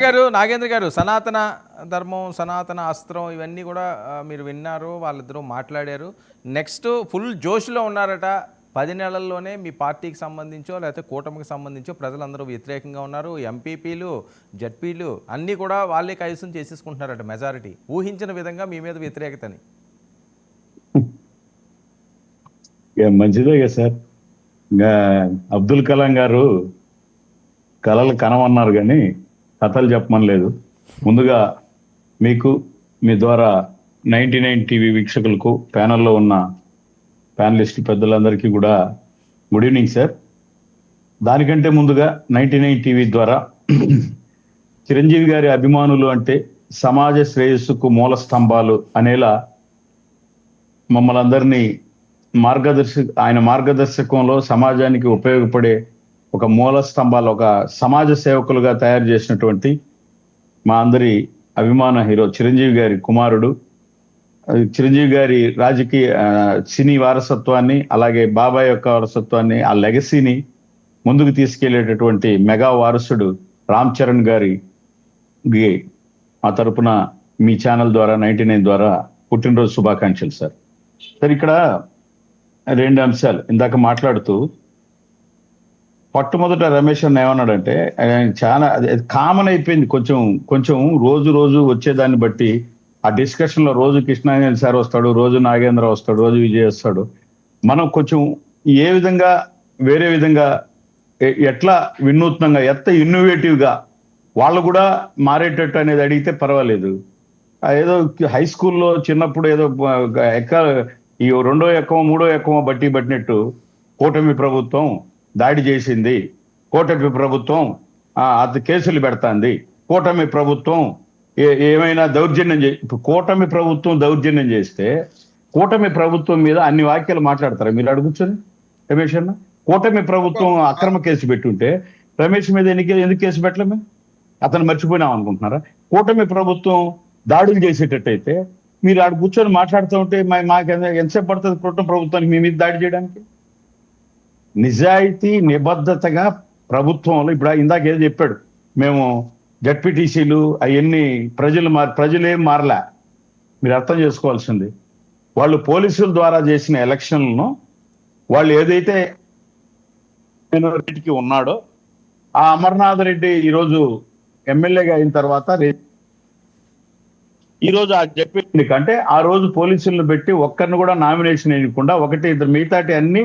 గారు నాగేంద్ర గారు సనాతన ధర్మం, సనాతన అస్త్రం ఇవన్నీ కూడా మీరు విన్నారు, వాళ్ళిద్దరూ మాట్లాడారు. నెక్స్ట్ ఫుల్ జోష్లో ఉన్నారట. 10 నెలల్లోనే మీ పార్టీకి సంబంధించో లేకపోతే కూటమికి సంబంధించో ప్రజలందరూ వ్యతిరేకంగా ఉన్నారు. ఎంపీపీలు, జడ్పీలు అన్నీ కూడా వాళ్ళే కైవసం చేసేసుకుంటున్నారట మెజారిటీ. ఊహించిన విధంగా మీ మీద వ్యతిరేకతని. మంచిదే కదా సార్. ఇంకా అబ్దుల్ కలాం గారు కలలు కనమన్నారు కానీ కథలు చెప్పమని లేదు. ముందుగా మీకు మీ ద్వారా 99 టీవీ వీక్షకులకు, ప్యానల్లో ఉన్న ప్యానలిస్ట్ పెద్దలందరికీ కూడా గుడ్ ఈవినింగ్ సార్. దానికంటే ముందుగా 99 టీవీ ద్వారా చిరంజీవి గారి అభిమానులు అంటే సమాజ శ్రేయస్సుకు మూల స్తంభాలు అనేలా మమ్మల్ని అందరినీ ఆయన మార్గదర్శకంలో సమాజానికి ఉపయోగపడే ఒక మూల స్తంభాలు, ఒక సమాజ సేవకులుగా తయారు చేసినటువంటి మా అందరి అభిమాన హీరో చిరంజీవి గారి కుమారుడు, చిరంజీవి గారి రాజకీయ సినీ వారసత్వాన్ని, అలాగే బాబాయ్ యొక్క వారసత్వాన్ని, ఆ లెగసీని ముందుకు తీసుకెళ్లేటటువంటి మెగా వారసుడు రామ్ చరణ్ గారి మా తరపున మీ ఛానల్ ద్వారా 99 ద్వారా పుట్టినరోజు శుభాకాంక్షలు సార్. సార్, ఇక్కడ 2 అంశాలు ఇందాక మాట్లాడుతూ మొట్టమొదట రమేష్ అన్న ఏమన్నాడంటే, చాలా కామన్ అయిపోయింది. కొంచెం రోజు వచ్చేదాన్ని బట్టి ఆ డిస్కషన్ లో రోజు కృష్ణాంజలి సార్ వస్తాడు, రోజు నాగేంద్ర వస్తాడు, రోజు విజయ్ వస్తాడు. మనం కొంచెం ఏ విధంగా వేరే విధంగా ఎట్లా వినూత్నంగా ఇన్నోవేటివ్ గా వాళ్ళు కూడా మారేటట్టు అనేది అడిగితే పర్వాలేదు. ఏదో హై స్కూల్లో చిన్నప్పుడు ఏదో ఈ 2వ ఎక్కమో 3వ ఎక్కమో బట్టినట్టు కూటమి ప్రభుత్వం దాడి చేసింది, కూటమి ప్రభుత్వం అది కేసులు పెడతాంది, కూటమి ప్రభుత్వం ఏమైనా దౌర్జన్యం ఇప్పుడు కూటమి ప్రభుత్వం దౌర్జన్యం చేస్తే కూటమి ప్రభుత్వం మీద అన్ని వాక్యాలు మాట్లాడతారా మీరు? అడుగుతుంది రమేష్ అన్న. కూటమి ప్రభుత్వం అక్రమ కేసు పెట్టుంటే రమేష్ మీద ఎందుకు కేసు పెట్టలేమే? అతను మర్చిపోయినాం అనుకుంటున్నారా? కూటమి ప్రభుత్వం దాడులు చేసేటట్టయితే మీరు ఆడ కూర్చొని మాట్లాడుతూ ఉంటే మాకు ఎంతసేపు పడుతుంది కూటమి ప్రభుత్వానికి మీ మీద దాడి చేయడానికి? నిజాయితీ నిబద్ధతగా ప్రభుత్వంలో ఇప్పుడు ఇందాక ఏదో చెప్పాడు, మేము జడ్పీటీసీలు అవన్నీ ప్రజలేం మారలే. మీరు అర్థం చేసుకోవాల్సింది, వాళ్ళు పోలీసుల ద్వారా చేసిన ఎలక్షన్లను వాళ్ళు ఏదైతే మైనారిటీకి ఉన్నాడో ఆ అమర్నాథ్ రెడ్డి ఈరోజు ఎమ్మెల్యేగా అయిన తర్వాత ఈరోజు ఆ జడ్పీ కంటే ఆ రోజు పోలీసులను పెట్టి ఒక్కరిని కూడా నామినేషన్ వేయకుండా 1-2 మిగతాటి అన్ని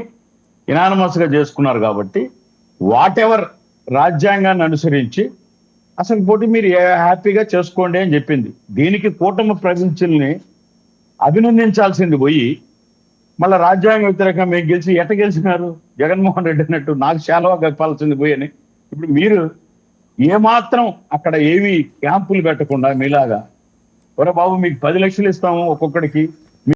ఇనానమస్ గా చేసుకున్నారు. కాబట్టి వాట్ ఎవర్ రాజ్యాంగాన్ని అనుసరించి అసలు పోటీ మీరు హ్యాపీగా చేసుకోండి అని చెప్పింది. దీనికి కూటమి ప్రజల్ని అభినందించాల్సింది పోయి మళ్ళీ రాజ్యాంగ వ్యతిరేకంగా మేము గెలిచినారు జగన్మోహన్ రెడ్డి అన్నట్టు నాకు శాలువా కప్పాల్సింది పోయి అని ఇప్పుడు మీరు ఏమాత్రం అక్కడ ఏమి క్యాంపులు పెట్టకుండా మీలాగా ఒరే బాబు మీకు 10 లక్షలు ఇస్తాము ఒక్కొక్కడికి